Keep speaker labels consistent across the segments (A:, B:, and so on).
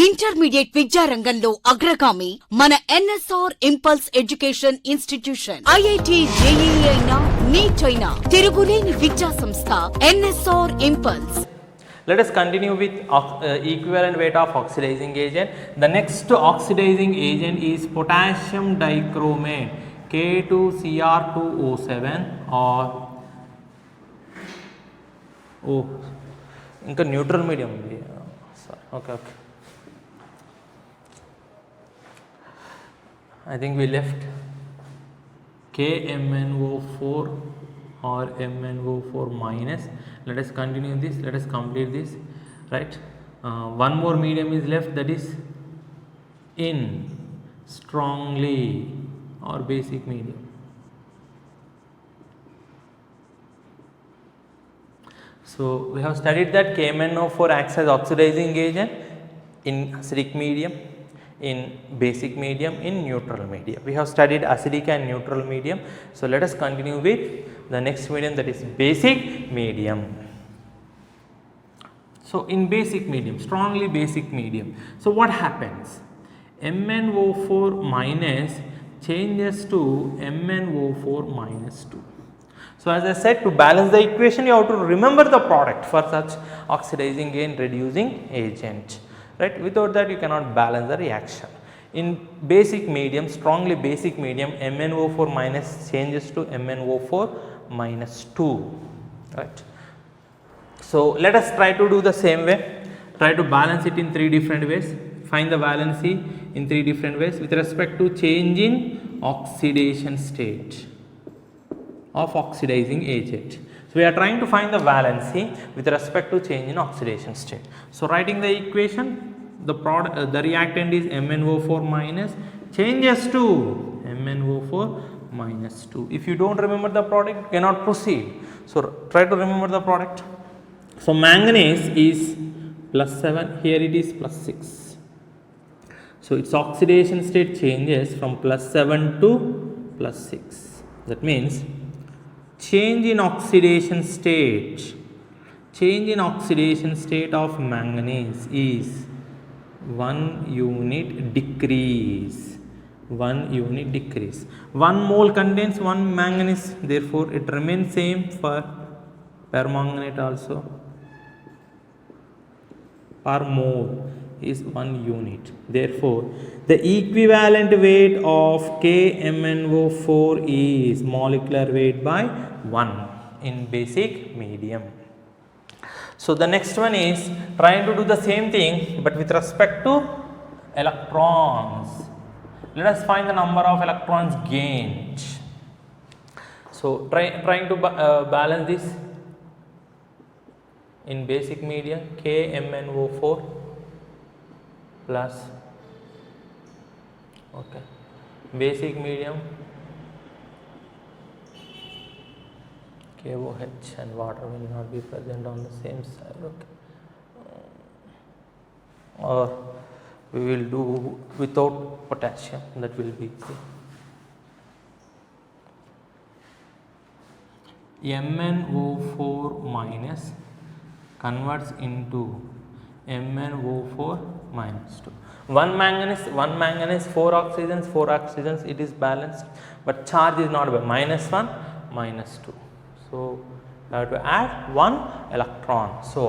A: Intermediate విద్యారంగంలో అగ్రగామి మన NSR impulse education institution. IIT JEE అయినా నీట్ అయినా తిరుగులేని విద్యా సంస్థ NSR impulse.
B: Let us continue with equivalent weight of oxidizing agent. The next oxidizing agent is potassium dichromate K2Cr2O7 or ఇంకా neutral medium ఉంది. Okay I think we left KMnO4 or MnO4 minus. Let us continue this, let us complete this, right? One more medium is left, that is in strongly or basic medium. So we have studied that KMnO4 acts as oxidizing agent in acidic medium, in basic medium, in neutral medium. We have studied acidic and neutral medium. So let us continue with the next medium, that is basic medium. So in basic medium, strongly basic medium, so what happens? MnO4 minus changes to MnO4 minus 2. So as I said, to balance the equation you have to remember the product for such oxidizing and reducing agent, right? Without that you cannot balance the reaction. In basic medium, strongly basic medium, MnO4 minus changes to MnO4 minus 2, right? So let us try to do the same way, try to balance it in 3 different ways, find the valency in 3 different ways with respect to change in oxidation state of oxidizing agent. So we are trying to find the valency with respect to change in oxidation state. So writing the equation, the reactant is MnO4 minus changes to MnO4 minus 2. If you don't remember the product, you cannot proceed. So try to remember the product. So manganese is +7, here it is +6. So its oxidation state changes from +7 to +6. That means change in oxidation state of manganese is 1 unit decrease. 1 mole contains 1 manganese, therefore it remains same for permanganate also. Per mole is 1 unit, therefore the equivalent weight of KMnO4 is molecular weight by 1 in basic medium. So the next one is trying to do the same thing but with respect to electrons. Let us find the number of electrons gained. So trying to balance this in basic medium, KMnO4 plus basic medium KOH, and water will not be present on the same side, or we will do without potassium, that will be MnO4 minus converts into MnO4 minus 2. 1 manganese, 4 oxygens, it is balanced, but charge is not by -1, -2. So I have to add 1 electron. So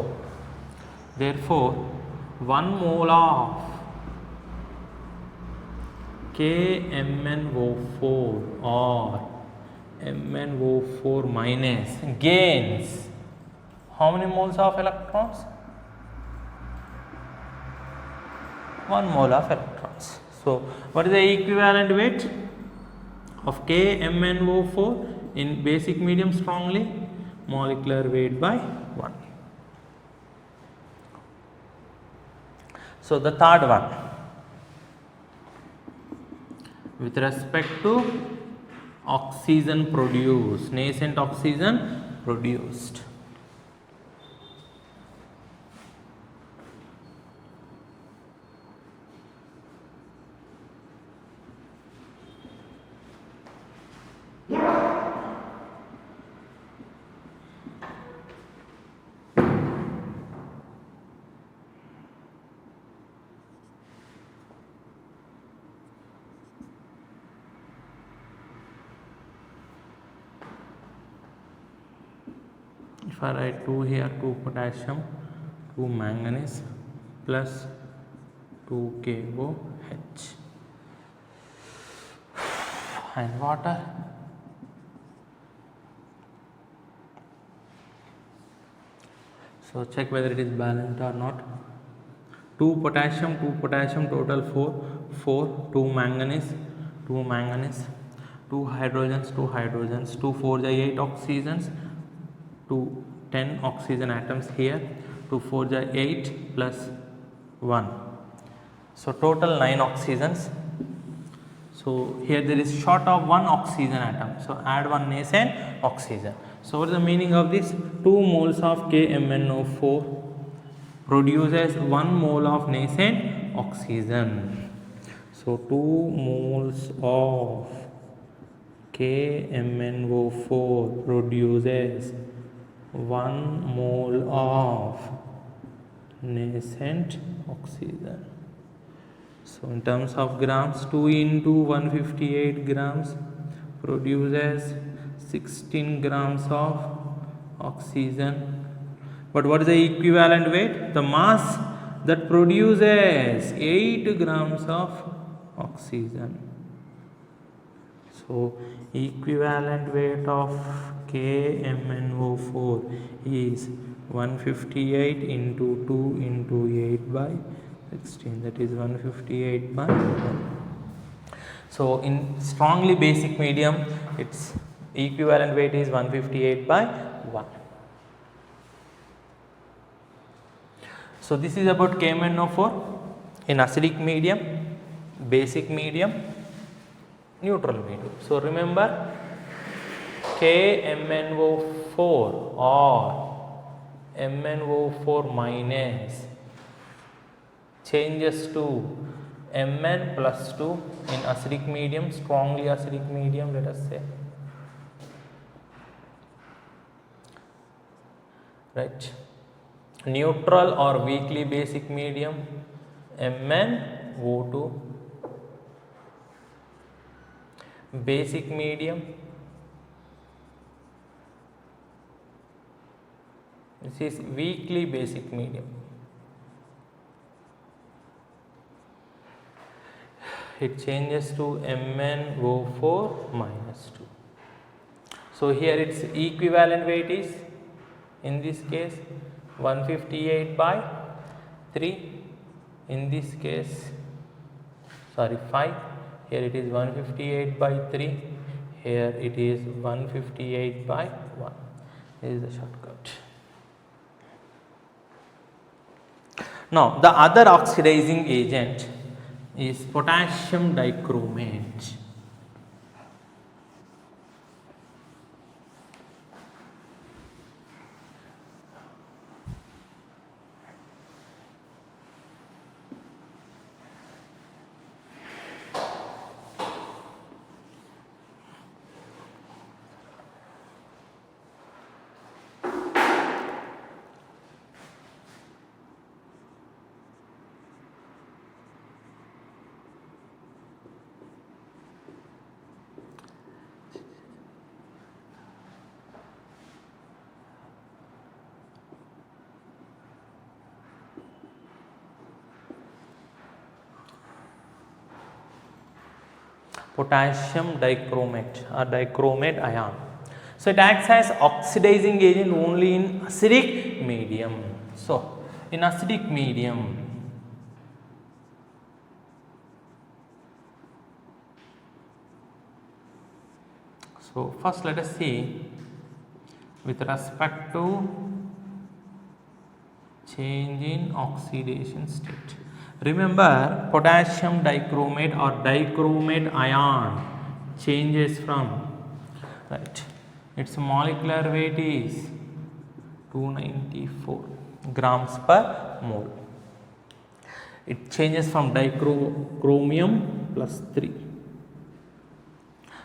B: therefore 1 mole of KMnO4 or MnO4 minus gains how many moles of electrons? 1 mole of electrons. So what is the equivalent weight of KMnO4 in basic medium strongly? Molecular weight by 1. So the third one, with respect to oxygen produced, nascent oxygen produced. if I write 2 here, 2 potassium, 2 manganese plus 2 KOH and water. So check whether it is balanced or not. 2 potassium, total 4, 2 manganese, 2 hydrogens, 2 4 are 8 oxygens, 2 10 oxygen atoms here, 2 4 are 8 plus 1. So total 9 oxygens. So here there is short of 1 oxygen atom. So add 1 nascent oxygen. So what is the meaning of this? 2 moles of KMnO4 produces 1 mole of nascent oxygen. So 2 moles of KMnO4 produces 1 mole of nascent oxygen. So in terms of grams, 2 into 158 grams produces 16 grams of oxygen. But what is the equivalent weight? The mass that produces 8 grams of oxygen. So equivalent weight of KMnO4 is 158 into 2 into 8 by 16, that is 158 by 1. So in strongly basic medium, its equivalent weight is 158 by 1. So this is about KMnO4 in acidic medium, basic medium, neutral medium. So remember, KMnO4 or MnO4 minus changes to Mn plus 2 in acidic medium, strongly acidic medium, let us say, right. Neutral or weakly basic medium, MnO2. Basic medium, this is weakly basic medium. It changes to MnO4 minus 2. So here its equivalent weight is, in this case, 158 by 3, in this case, 5, here it is 158 by 3, here it is 158 by 1. This is the shortcut. Now the other oxidizing agent is potassium dichromate. Potassium dichromate or dichromate ion. So it acts as oxidizing agent only in acidic medium. So in acidic medium, so first let us see with respect to change in oxidation state. Remember, potassium dichromate or dichromate ion changes from, right, its molecular weight is 294 grams per mole. It changes from dichromium plus 3.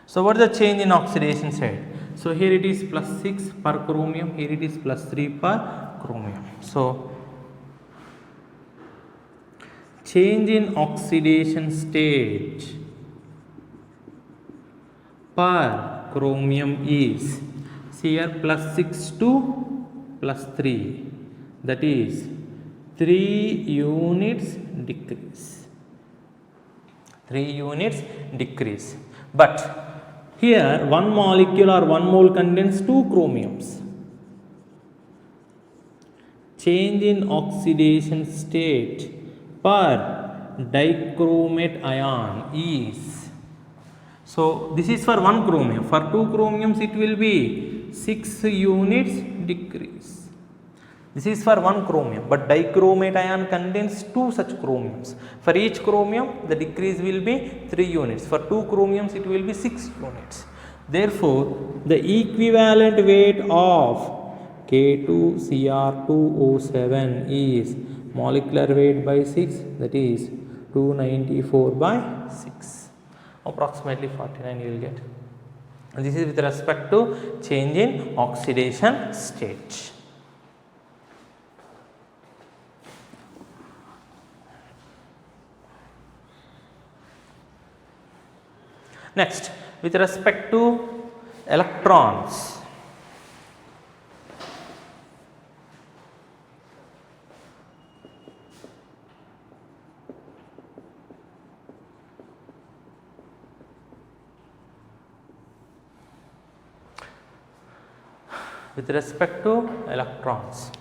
B: So what is the change in oxidation state? So here it is plus 6 per chromium, here it is plus 3 per chromium. So change in oxidation state per chromium is, see here, plus 6 to plus 3, that is 3 units decrease. 3 units decrease. But here one molecule or 1 mole contains 2 chromiums. Change in oxidation state per dichromate ion is, so this is for 1 chromium, for 2 chromiums it will be 6 units decrease. This is for 1 chromium, but dichromate ion contains 2 such chromiums. For each chromium the decrease will be 3 units, for 2 chromiums it will be 6 units. Therefore, the equivalent weight of K2Cr2O7 is molecular weight by 6, that is 294 by 6, approximately 49 you will get. This is with respect to change in oxidation state. Next, with respect to electrons. With respect to electrons.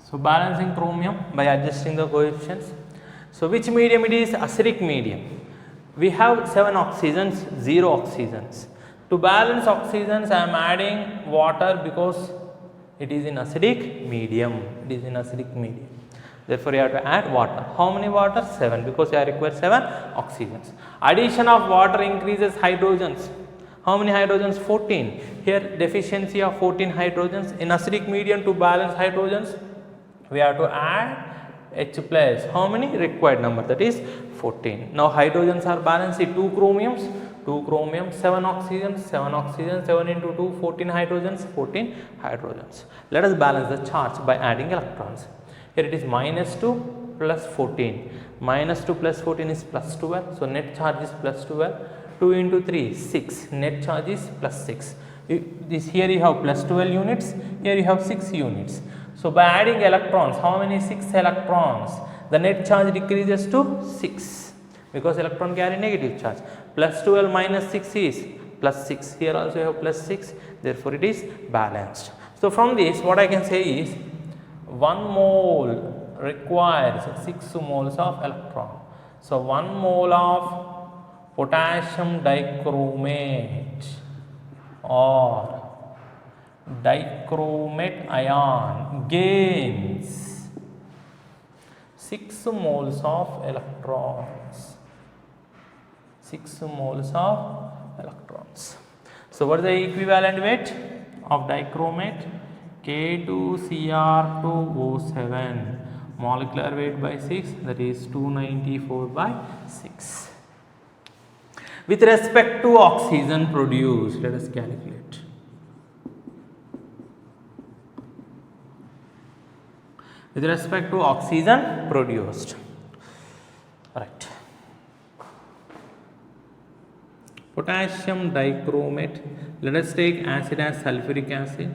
B: So, balancing chromium by adjusting the coefficients. So, which medium it is? Acidic medium. We have 7 oxygens, 0 oxygens. To balance oxygens, I am adding water because it is in acidic medium. It is in acidic medium. Therefore, you have to add water. How many water? 7, because you require 7 oxygens. Addition of water increases hydrogens. How many hydrogens? 14. Here deficiency of 14 hydrogens. In acidic medium, to balance hydrogens, we have to add H plus. How many? Required number, that is 14. Now hydrogens are balanced. 2 chromiums, 2 chromiums, 7 oxygens, 7 oxygens, 7 into 2, 14 hydrogens, 14 hydrogens. Let us balance the charge by adding electrons. Here it is minus 2 plus 14. Minus 2 plus 14 is plus 12. So net charge is plus 12. 2 into 3, 6. Net charge is plus 6. Here you have plus 12 units. Here you have 6 units. So by adding electrons, how many? 6 electrons. The net charge decreases to 6, because electron carry negative charge. Plus 12 minus 6 is plus 6. Here also you have plus 6. Therefore it is balanced. So from this, what I can say is 1 mole requires 6 moles of electron. So 1 mole of potassium dichromate or dichromate ion gains 6 moles of electrons. 6 moles of electrons. So what is the equivalent weight of dichromate? K2Cr2O7, molecular weight by 6, that is 294 by 6. With respect to oxygen produced, let us calculate. With respect to oxygen produced, right. Potassium dichromate, let us take acid as sulfuric acid.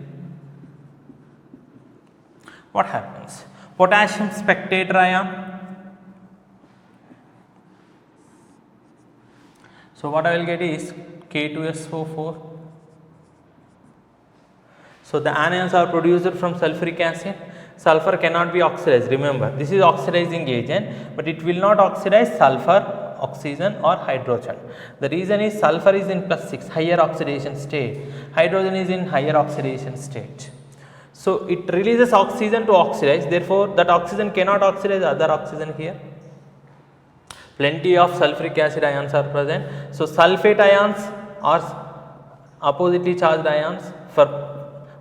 B: What happens? Potassium spectator ion. So what I will get is K2SO4. So the anions are produced from sulfuric acid. Sulfur cannot be oxidized. Remember, this is oxidizing agent, but it will not oxidize sulfur, oxygen or hydrogen. The reason is sulfur is in plus 6, higher oxidation state. Hydrogen is in higher oxidation state. So it releases oxygen to oxidize. Therefore, that oxygen cannot oxidize other oxygen here. Plenty of sulfuric acid ions are present. So sulfate ions are oppositely charged ions for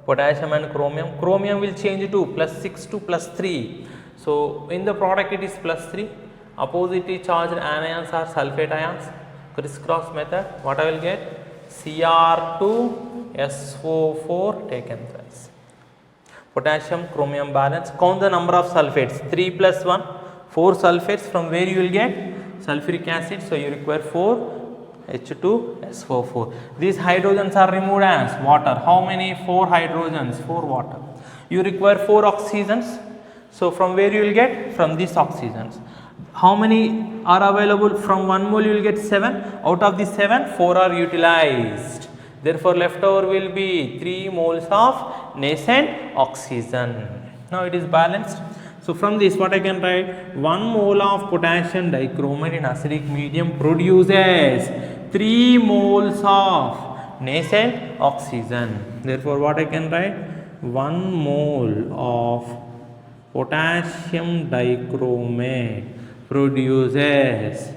B: potassium and chromium. Chromium will change to plus 6 to plus 3. So in the product it is plus 3. Oppositely charged anions are sulfate ions. Crisscross method. What I will get? Cr2SO4 taken thrice. Potassium chromium balance. Count the number of sulfates. 3 plus 1, 4 sulfates. From where you will get sulfuric acid, so you require 4 H2SO4. These hydrogens are removed as water. How many? 4 hydrogens, 4 water. You require 4 oxygens. So from where you will get? From these oxygens. How many are available? From 1 mole you will get 7. Out of the 7, 4 are utilized. Therefore leftover will be 3 moles of nascent oxygen. Now it is balanced. So from this what I can write? 1 mole of potassium dichromate in acidic medium produces 3 moles of nascent oxygen. Therefore what I can write? 1 mole of potassium dichromate produces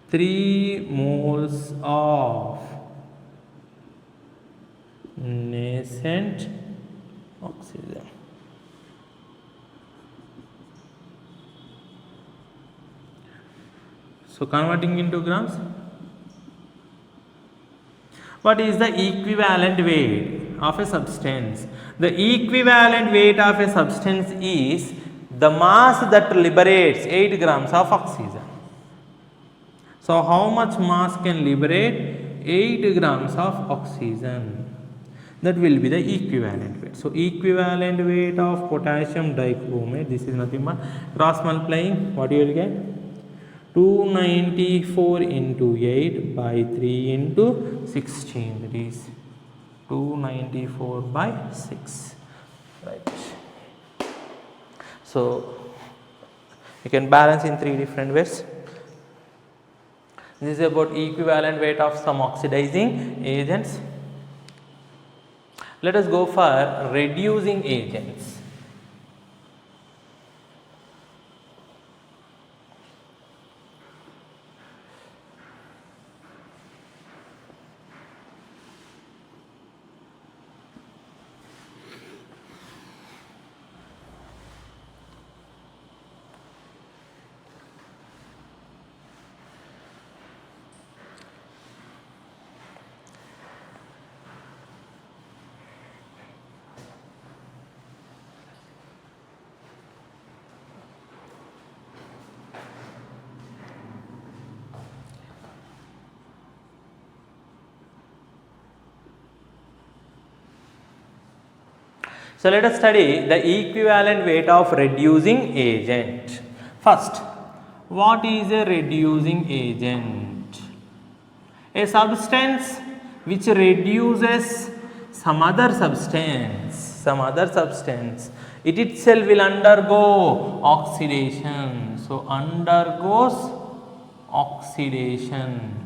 B: 3 moles of nascent oxygen. So converting into grams, what is the equivalent weight of a substance? The equivalent weight of a substance is the mass that liberates 8 grams of oxygen. So how much mass can liberate 8 grams of oxygen? That will be the equivalent weight. So equivalent weight of potassium dichromate, this is nothing but cross multiplying, what you will get? 294 into 8 by 3 into 16, that is 294 by 6, right. So you can balance in 3 different ways. This is about equivalent weight of some oxidizing agents. Let us go for reducing agents. So let us study the equivalent weight of reducing agent. First, what is a reducing agent? A substance which reduces some other substance, it itself will undergo oxidation. So undergoes oxidation.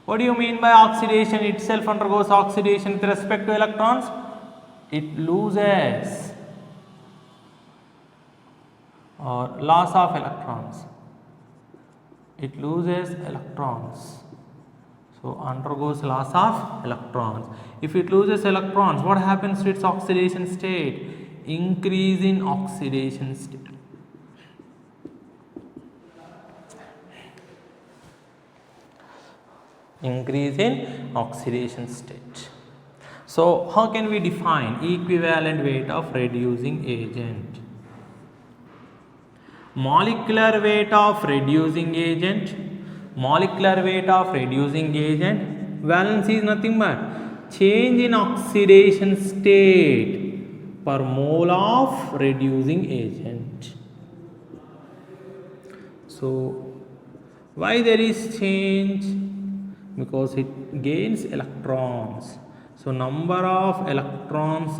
B: What do you mean by oxidation? Itself undergoes oxidation with respect to electrons. It loses or loss of electrons. It loses electrons. So undergoes loss of electrons. If it loses electrons, what happens to its oxidation state? Increase in oxidation state. Increase in oxidation state. So how can we define equivalent weight of reducing agent? Molecular weight of reducing agent. Molecular weight of reducing agent. Valence is nothing but change in oxidation state per mole of reducing agent. So why there is change? Because it gains electrons. So number of electrons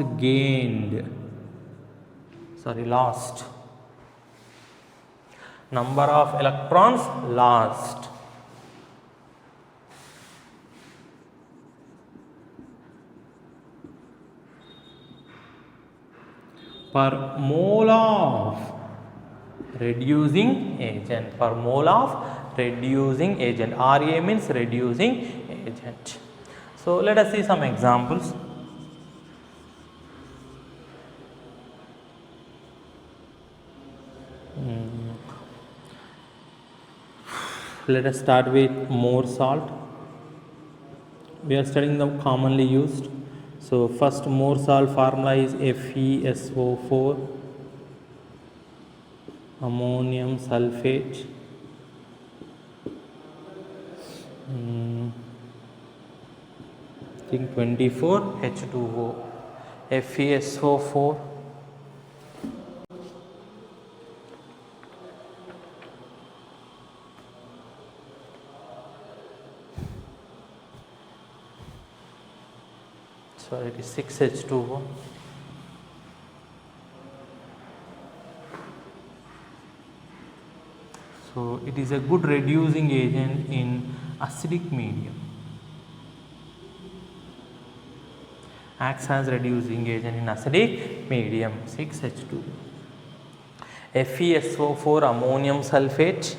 B: lost. Number of electrons lost. Per mole of reducing agent. Per mole of reducing agent. Ra means reducing agent. So let us see some examples. Let us start with more salt. We are studying the commonly used. So first more salt formula is FeSO4, ammonium sulfate, I think 24 H2O, FeSO4. Sorry, it is 6H2O. So it is a good reducing agent in acidic medium. Acts as reducing agent in acidic medium, 6H2O. FeSO4 ammonium sulfate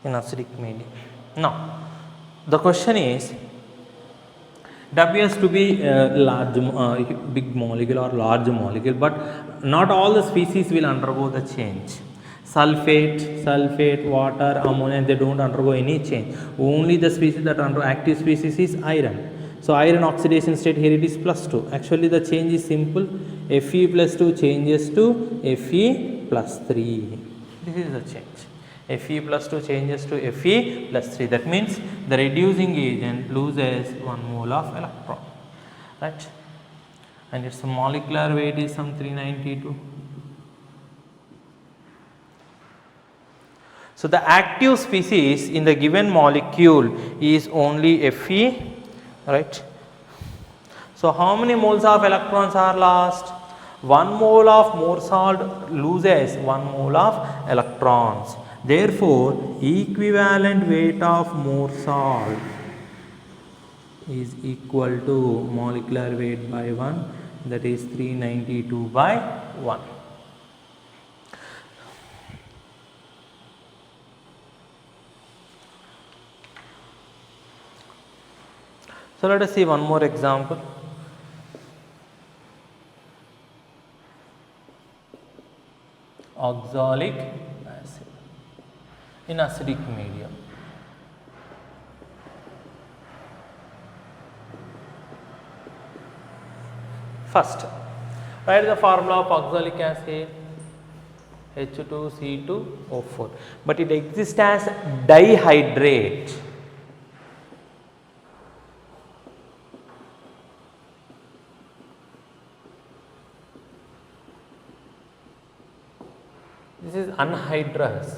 B: in acidic medium. Now the question is, W has to be big molecule or large molecule, but not all the species will undergo the change. Sulfate, water, ammonia, they don't undergo any change. Only the species that undergo active species is iron. So iron oxidation state here it is +2. Actually the change is simple. Fe +2 changes to Fe +3. This is the change. Fe +2 changes to Fe +3. That means the reducing agent loses 1 mole of electron, right? And its molecular weight is some 392. So the active species in the given molecule is only Fe, right? So how many moles of electrons are lost? 1 mole of more salt loses 1 mole of electrons. Therefore, equivalent weight of more salt is equal to molecular weight by 1, that is 392 by 1. So let us see one more example. Oxalic acid in acidic medium. First, write the formula of oxalic acid, H2C2O4, but it exists as dihydrate. This is anhydrous.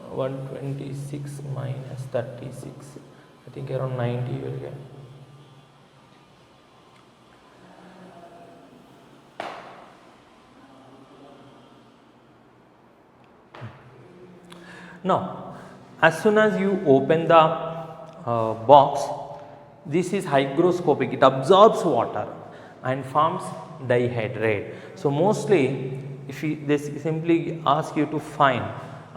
B: 126 minus 36, I think around 90 you will get. Now, as soon as you open the box, this is hygroscopic, it absorbs water and forms dihydrate. So, mostly if they simply ask you to find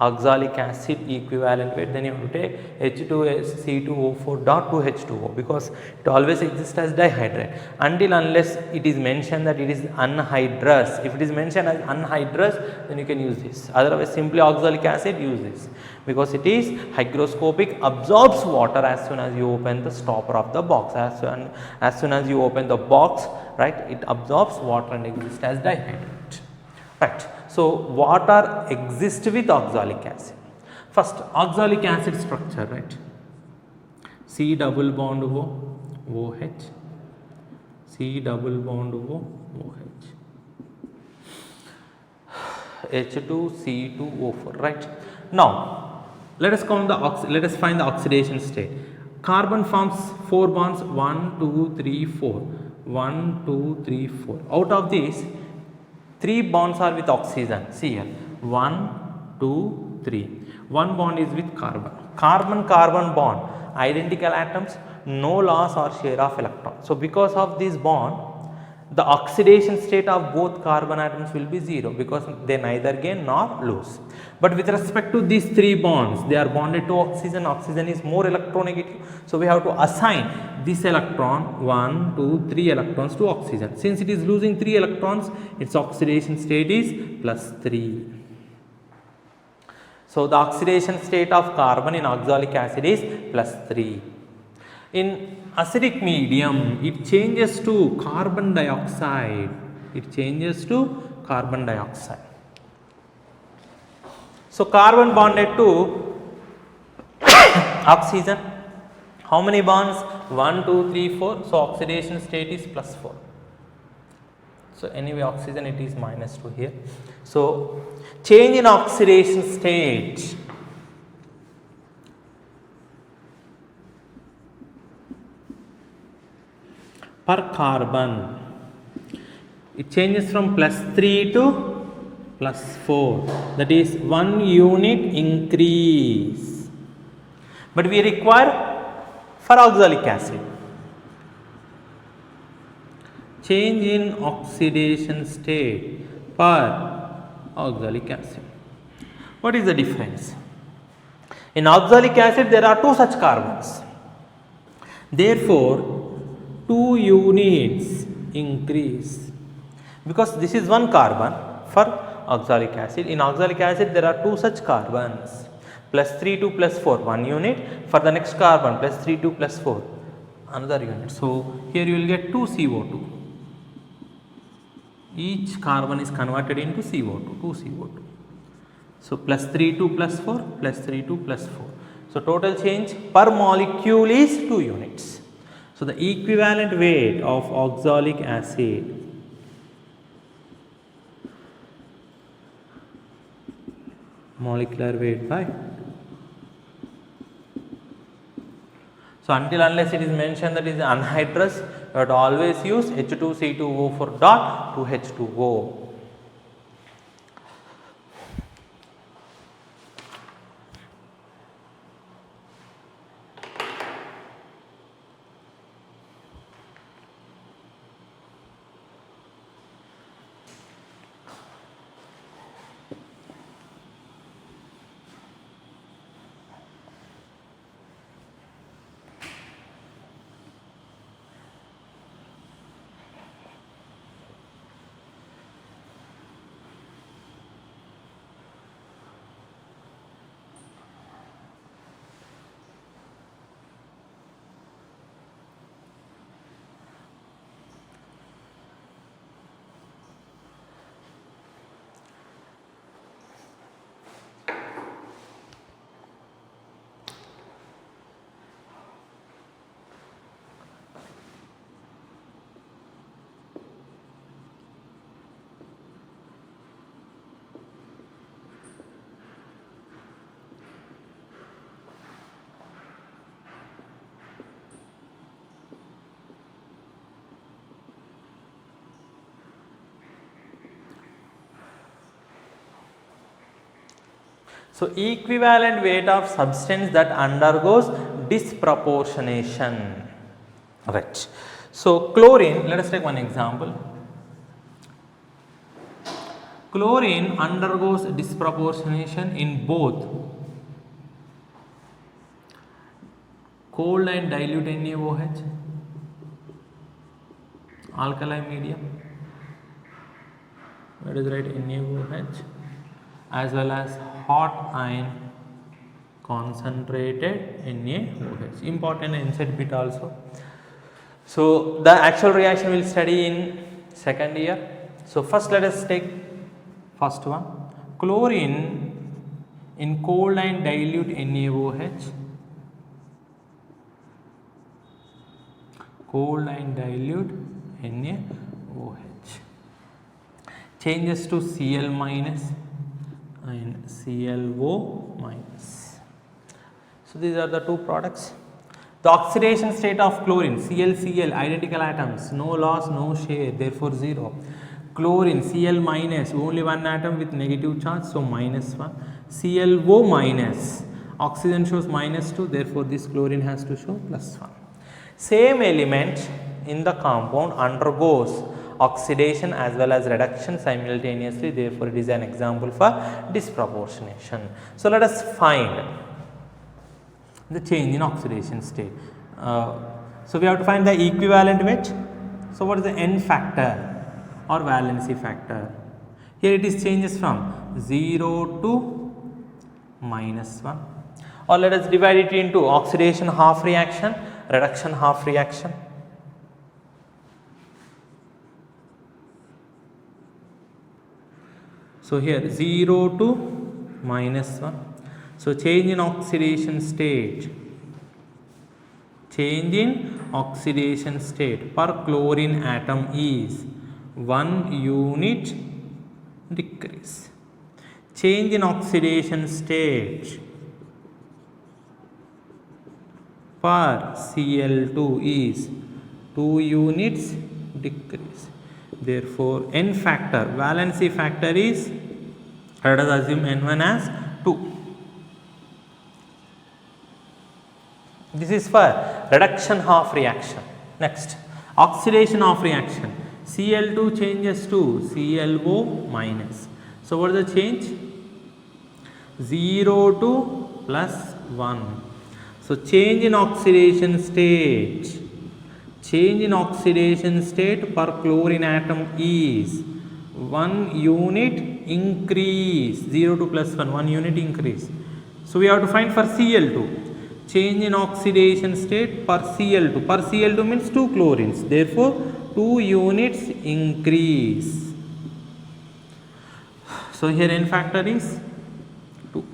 B: oxalic acid equivalent weight, then you have to take H2C2O4 dot 2H2O, because it always exists as dihydrate until unless it is mentioned that it is anhydrous. If it is mentioned as anhydrous, then you can use this. Otherwise, simply oxalic acid, use this, because it is hygroscopic, absorbs water as soon as you open the stopper of the box. As soon as you open the box, right, it absorbs water and exists as dihydrate, right. So, water exists with oxalic acid. First, oxalic acid structure, right? C double bond O, OH, C double bond O, OH, H2C2O4, right? Now, let us find the oxidation state. Carbon forms 4 bonds, 1, 2, 3, 4. 1, 2, 3, 4. Out of these, 3 bonds are with oxygen. See here, 1, 2, 3. 1 bond is with carbon. Carbon-carbon bond, identical atoms, no loss or share of electron. So, because of this bond, the oxidation state of both carbon atoms will be 0, because they neither gain nor lose. But with respect to these 3 bonds, they are bonded to oxygen. Oxygen is more electronegative. So, we have to assign this electron 1, 2, 3 electrons to oxygen. Since it is losing 3 electrons, its oxidation state is +3. So, the oxidation state of carbon in oxalic acid is +3. In acidic medium, it changes to carbon dioxide. It changes to carbon dioxide. So carbon bonded to oxygen. How many bonds? 1, 2, 3, 4. So oxidation state is +4. So anyway, oxygen it is -2 here. So change in oxidation state per carbon, it changes from +3 to +4, that is 1 unit increase, but we require for oxalic acid. Change in oxidation state per oxalic acid. What is the difference? In oxalic acid there are 2 such carbons, therefore 2 units increase, because this is 1 carbon for oxalic acid. In oxalic acid there are 2 such carbons, +3 to +4 1 unit, for the next carbon +3 to +4 another unit. So here you will get 2 CO2, each carbon is converted into CO2, 2 CO2. So +3 to +4, +3 to +4. So total change per molecule is 2 units. So the equivalent weight of oxalic acid molecular weight by. So until unless it is mentioned that it is anhydrous, you have to always use H2C2O for dot to H2O. So equivalent weight of substance that undergoes disproportionation. Right. So chlorine, let us take one example. Chlorine undergoes disproportionation in both cold and dilute NaOH, alkali medium, that is right, NaOH, as well as hot ion concentrated NaOH. Important inside bit also. So the actual reaction we will study in second year. So first let us take first one. Chlorine in cold and dilute NaOH, cold and dilute NaOH, changes to Cl minus and ClO minus. So these are the two products. The oxidation state of chlorine, Cl, identical atoms, no loss, no share, therefore 0. Chlorine, Cl minus, only one atom with negative charge, so -1. ClO minus, oxygen shows -2, therefore this chlorine has to show +1. Same element in the compound undergoes oxidation as well as reduction simultaneously, therefore it is an example for disproportionation. So let us find the change in oxidation state. So we have to find the equivalent weight. So what is the N factor or valency factor? Here it is changes from 0 to -1, or let us divide it into oxidation half reaction, reduction half reaction. So here 0 to minus 1. So change in oxidation state. Change in oxidation state per chlorine atom is 1 unit decrease. Change in oxidation state per Cl2 is 2 units decrease. Therefore, n factor, valency factor is, let us assume n1 as 2. This is for reduction of reaction. Next, oxidation of reaction. Cl2 changes to ClO minus. So what is the change? 0 to plus 1. So change in oxidation state. Change in oxidation state per chlorine atom is 1 unit increase. 0 to plus 1, 1 unit increase. So we have to find for Cl2. Change in oxidation state per Cl2. Per Cl2 means 2 chlorines. Therefore, 2 units increase. So here n factor is 2.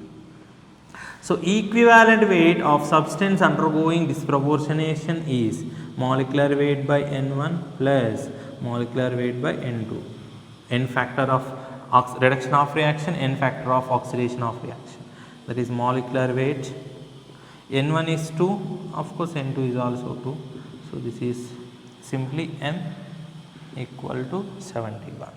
B: So equivalent weight of substance undergoing disproportionation is molecular weight by n1 plus molecular weight by n2. N factor of reduction of reaction, n factor of oxidation of reaction. That is molecular weight. N1 is 2, of course N2 is also 2. So this is simply M equal to 71.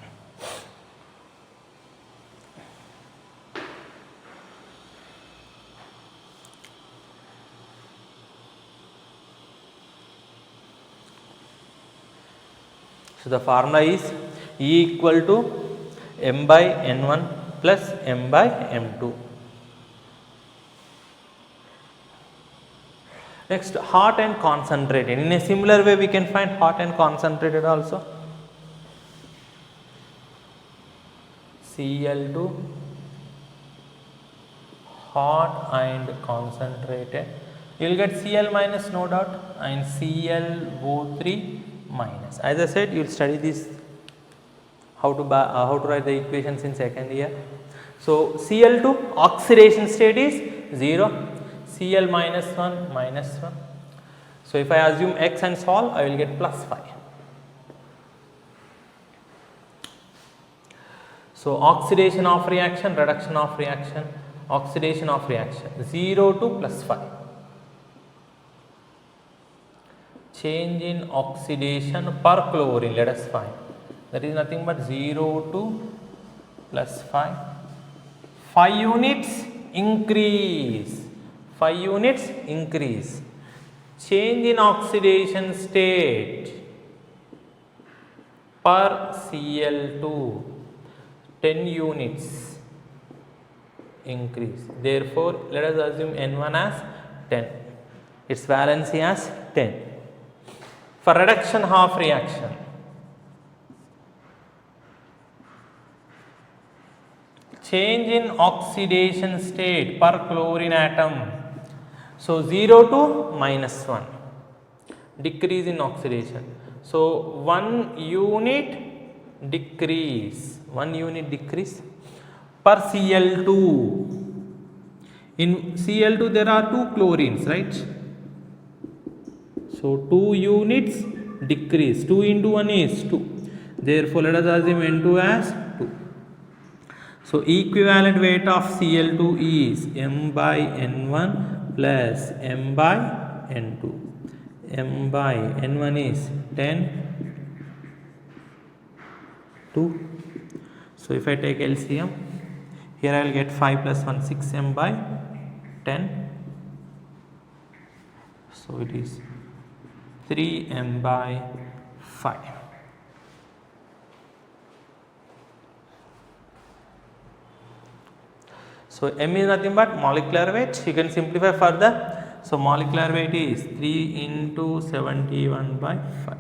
B: So the formula is E equal to M by N1 plus M by M2. Next, hot and concentrated. In a similar way, we can find hot and concentrated also. Cl2 hot and concentrated. You will get Cl minus, no doubt, and ClO3 minus. As I said, you will study this how to write the equations in second year. So Cl2 oxidation state is 0. Cl minus 1 minus 1. So if I assume x and solve, I will get plus 5. So oxidation of reaction, reduction of reaction, oxidation of reaction 0 to plus 5. Change in oxidation per chlorine, let us find. That is nothing but 0 to plus 5. 5 units increase. 5 units increase. Change in oxidation state per Cl2 10 units increase. Therefore, let us assume N1 as 10. Its valency as 10. For reduction of reaction, change in oxidation state per chlorine atom. So 0 to minus 1, decrease in oxidation. So 1 unit decrease, 1 unit decrease per Cl2. In Cl2 there are 2 chlorines, right? So 2 units decrease, 2 into 1 is 2. Therefore, let us assume N2 as 2. So equivalent weight of Cl2 is M by N1 plus M by N2. M by N1 is 10, 2. So if I take LCM, here I will get 5 plus 1, 6 M by 10. So it is 3 M by 5. So M is nothing but molecular weight. You can simplify further. So molecular weight is 3 into 71 by 5.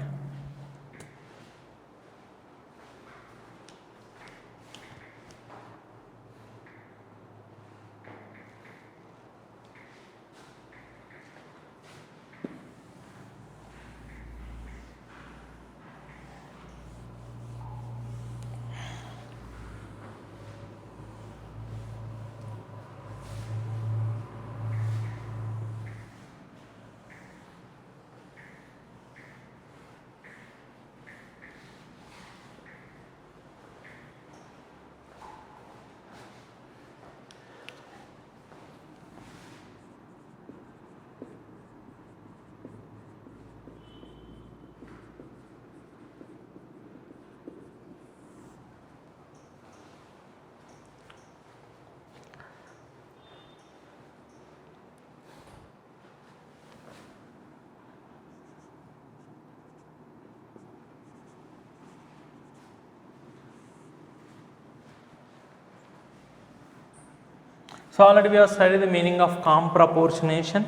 B: So already we have studied the meaning of calm proportionation.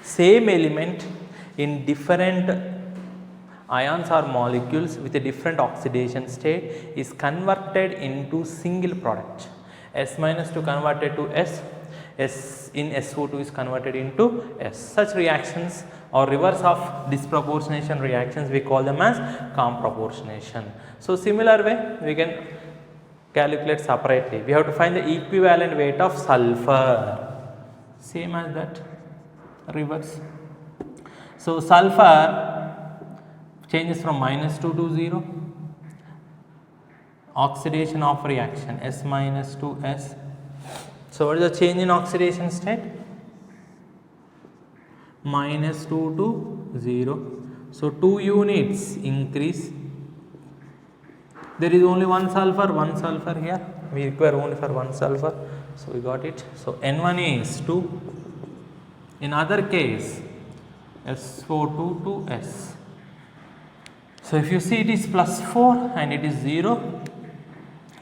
B: Same element in different ions or molecules with a different oxidation state is converted into single product. S minus 2 converted to S, S in SO2 is converted into S. Such reactions or reverse of disproportionation reactions we call them as calm proportionation. So similar way we can calculate separately. We have to find the equivalent weight of sulfur, same as that, reverse. So sulfur changes from -2 to 0, oxidation of reaction S minus to S. So what is the change in oxidation state? -2 to 0. So 2 units increase. There is only one sulfur here. We require only for one sulfur. So we got it. So N1 is 2. In other case, SO2 to S. So if you see it is +4 and it is 0.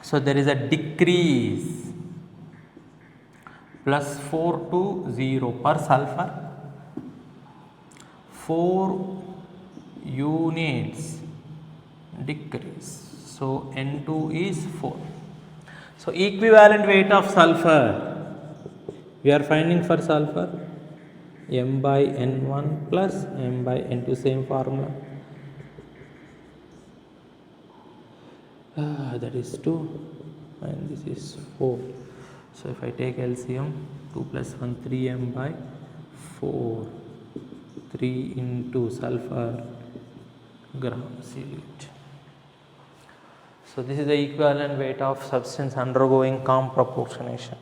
B: So there is a decrease. +4 to 0 per sulfur. 4 units decrease. So N2 is 4. So equivalent weight of sulfur we are finding for sulfur M by N1 plus M by N2, same formula. That is 2 and this is 4. So if I take LCM, 2 plus 1 3M by 4, 3 into sulfur grams unit. So this is the equivalent weight of substance undergoing calm proportionation.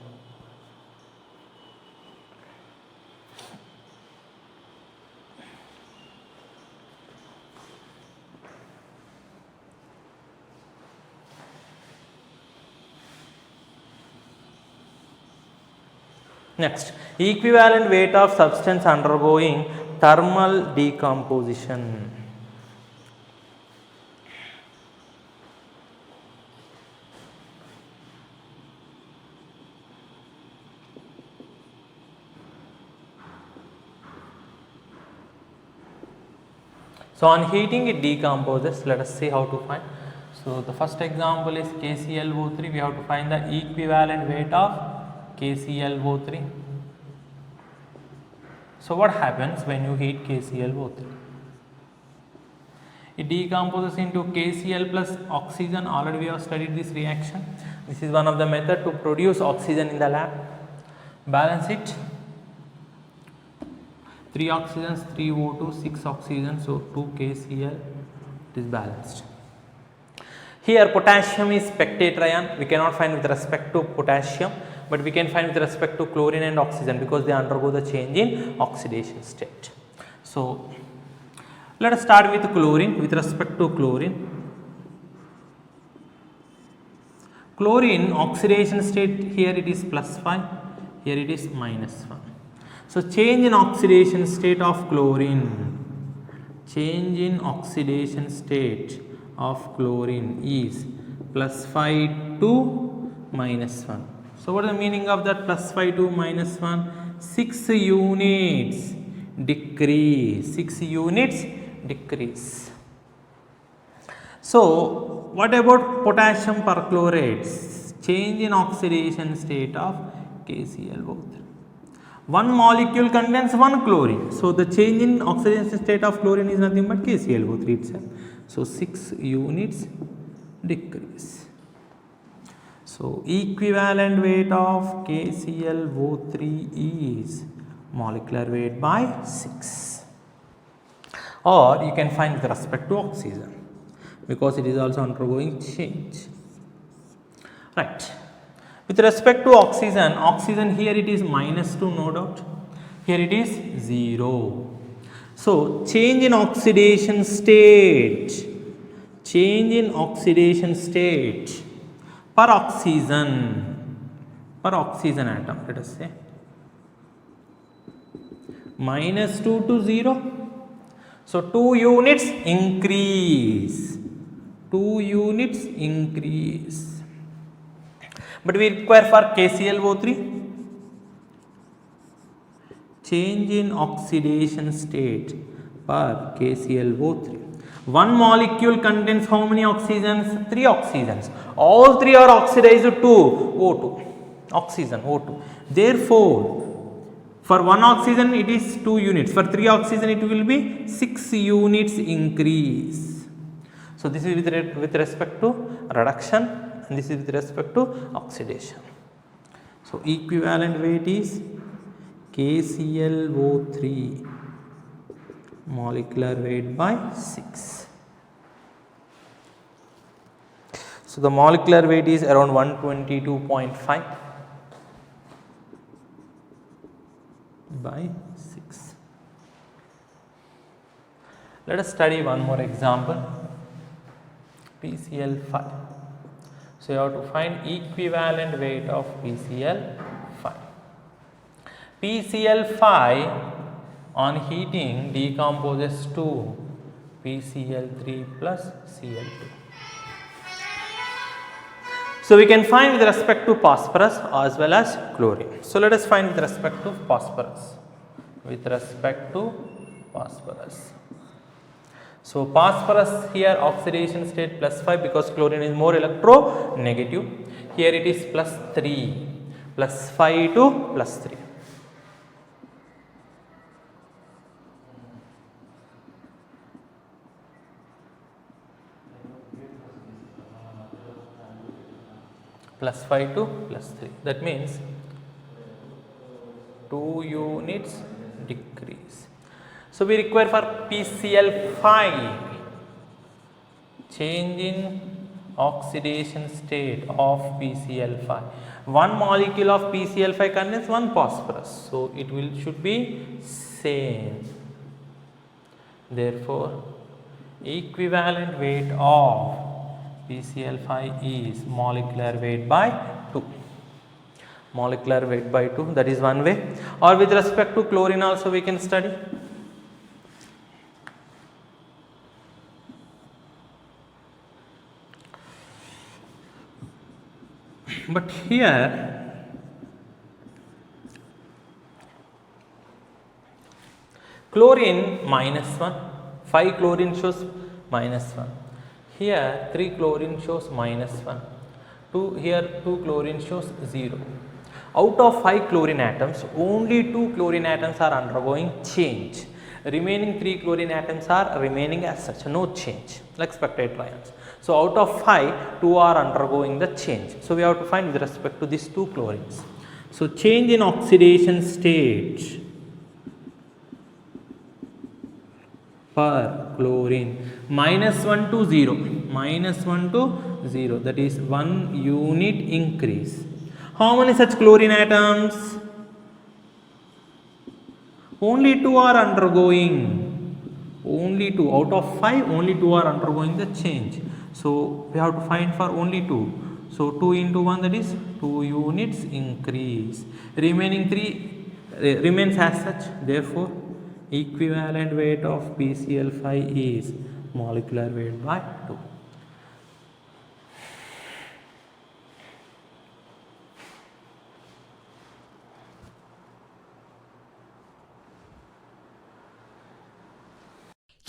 B: Next, equivalent weight of substance undergoing thermal decomposition. So on heating it decomposes. Let us see how to find. So the first example is KClO3. We have to find the equivalent weight of KClO3. So what happens when you heat KClO3? It decomposes into KCl plus oxygen. Already we have studied this reaction. This is one of the method to produce oxygen in the lab. Balance it. 3 oxygens, 3 O2, 6 oxygen, so 2 KCl, it is balanced. Here potassium is spectator ion. We cannot find with respect to potassium, but we can find with respect to chlorine and oxygen because they undergo the change in oxidation state. So let us start with chlorine. With respect to chlorine, chlorine oxidation state, here it is +5, here it is -1. So change in oxidation state of chlorine, change in oxidation state of chlorine is +5 to -1. So what is the meaning of that +5 to -1? 6 units decrease, 6 units decrease. So what about potassium perchlorate? Change in oxidation state of KClO3. One molecule contains one chlorine. So the change in oxidation state of chlorine is nothing but KClO3 itself. So 6 units decrease. So equivalent weight of KClO3 is molecular weight by 6. Or you can find with respect to oxygen because it is also undergoing change. Right. With respect to oxygen, oxygen here it is -2, no doubt. Here it is 0. So change in oxidation state, change in oxidation state per oxygen atom, let us say -2 to 0. So 2 units increase, 2 units increase. But we require for KClO3 change in oxidation state per KClO3. One molecule contains how many oxygens? 3 oxygens. All 3 are oxidized to O2. Oxygen O2. Therefore, for 1 oxygen it is 2 units. For 3 oxygen it will be 6 units increase. So this is with respect to reduction, and this is with respect to oxidation. So equivalent weight is KClO3 molecular weight by 6. So the molecular weight is around 122.5 by 6. Let us study one more example, PCl5. So you have to find equivalent weight of PCl5. PCl5 on heating decomposes to PCl3 plus Cl2. So we can find with respect to phosphorus as well as chlorine. So let us find with respect to phosphorus. With respect to phosphorus. So phosphorus here oxidation state +5 because chlorine is more electronegative. Here it is +3, +5 to +3. +5 to +3. That means 2 units decrease. So we require for PCl5 change in oxidation state of PCl5. One molecule of PCl5 contains 1 phosphorus, so it should be same. Therefore, equivalent weight of PCl5 is molecular weight by 2. Molecular weight by 2, that is one way. Or with respect to chlorine also we can study. But here chlorine -1, 5 chlorine shows -1. Here 3 chlorine shows -1, 2 here 2 chlorine shows 0. Out of 5 chlorine atoms, only 2 chlorine atoms are undergoing change. Remaining 3 chlorine atoms are remaining as such, no change, like spectator ions. So out of 5, 2 are undergoing the change. So we have to find with respect to these 2 chlorines. So change in oxidation state per chlorine -1 to 0, -1 to 0, that is 1 unit increase. How many such chlorine atoms? Only 2 are undergoing. Only 2 out of 5, only 2 are undergoing the change. So we have to find for only 2. So 2 into 1, that is 2 units increase. Remaining 3 remains as such. Therefore, equivalent weight of PCl5 is molecular weight by 2.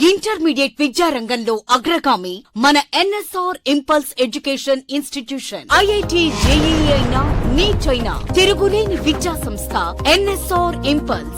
A: Intermediate విద్యారంగంలో అగ్రగామి మన NSR impulse education institution. IIT JEE అయినా neat అయినా తిరుగులేని విద్యా సంస్థ NSR impulse.